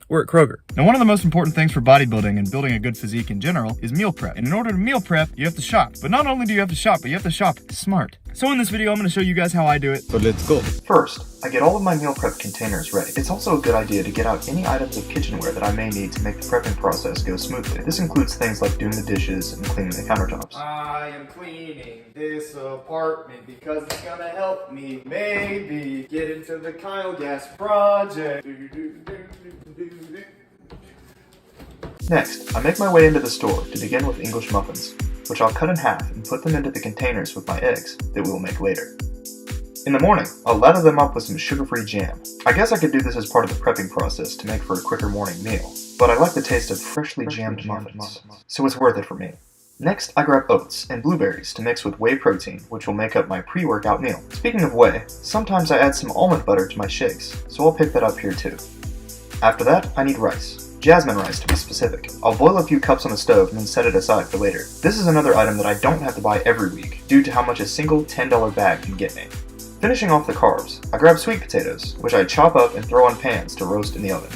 or at Kroger. Now, one of the most important things for bodybuilding and building a good physique in general is meal prep. And in order to meal prep, you have to shop. But not only do you have to shop, but you have to shop smart. So in this video, I'm going to show you guys how I do it. So let's go. First, I get all of my meal prep containers ready. It's also a good idea to get out any items of kitchenware that I may need to make the prepping process go smoothly. This includes things like doing the dishes and cleaning the countertops. I am cleaning this apartment because it's gonna help me maybe get into the Kyle Gas project. Next, I make my way into the store to begin with English muffins, which I'll cut in half and put them into the containers with my eggs that we will make later. In the morning, I'll lather them up with some sugar-free jam. I guess I could do this as part of the prepping process to make for a quicker morning meal, but I like the taste of freshly jammed muffins, so it's worth it for me. Next, I grab oats and blueberries to mix with whey protein, which will make up my pre-workout meal. Speaking of whey, sometimes I add some almond butter to my shakes, so I'll pick that up here too. After that, I need rice. Jasmine rice to be specific. I'll boil a few cups on the stove and then set it aside for later. This is another item that I don't have to buy every week, due to how much a single $10 bag can get me. Finishing off the carbs, I grab sweet potatoes, which I chop up and throw on pans to roast in the oven.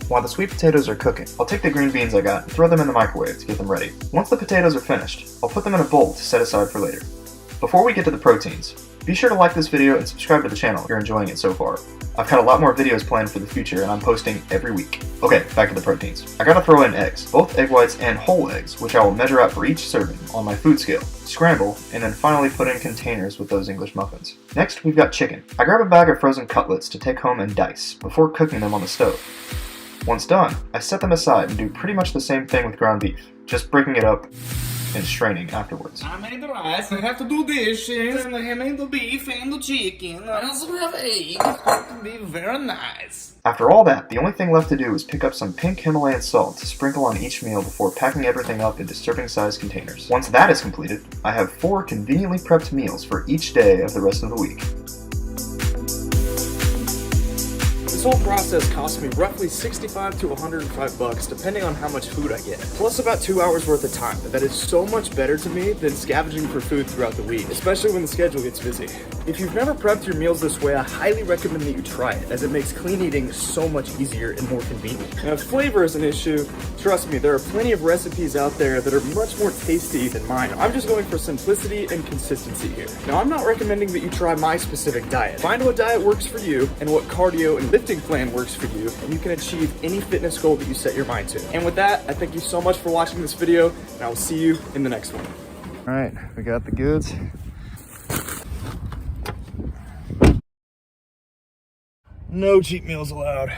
While the sweet potatoes are cooking, I'll take the green beans I got and throw them in the microwave to get them ready. Once the potatoes are finished, I'll put them in a bowl to set aside for later. Before we get to the proteins, be sure to like this video and subscribe to the channel if you're enjoying it so far. I've got a lot more videos planned for the future and I'm posting every week. Okay, back to the proteins. I gotta throw in eggs, both egg whites and whole eggs, which I will measure out for each serving on my food scale, scramble, and then finally put in containers with those English muffins. Next, we've got chicken. I grab a bag of frozen cutlets to take home and dice, before cooking them on the stove. Once done, I set them aside and do pretty much the same thing with ground beef, just breaking it up and straining afterwards. I made the rice, I have to do dishes, and I made the beef and the chicken. I also have eggs. It can be very nice. After all that, the only thing left to do is pick up some pink Himalayan salt to sprinkle on each meal before packing everything up into serving-sized containers. Once that is completed, I have 4 conveniently prepped meals for each day of the rest of the week. This whole process cost me roughly $65 to $105 depending on how much food I get, plus about 2 hours worth of time. That is so much better to me than scavenging for food throughout the week, especially when the schedule gets busy. If you've never prepped your meals this way, I highly recommend that you try it, as it makes clean eating so much easier and more convenient. Now, if flavor is an issue, trust me, there are plenty of recipes out there that are much more tasty than mine. I'm just going for simplicity and consistency here. Now, I'm not recommending that you try my specific diet. Find what diet works for you and what cardio and lifting plan works for you, and you can achieve any fitness goal that you set your mind to. And with that, I thank you so much for watching this video, and I will see you in the next one. All right, we got the goods. No cheat meals allowed.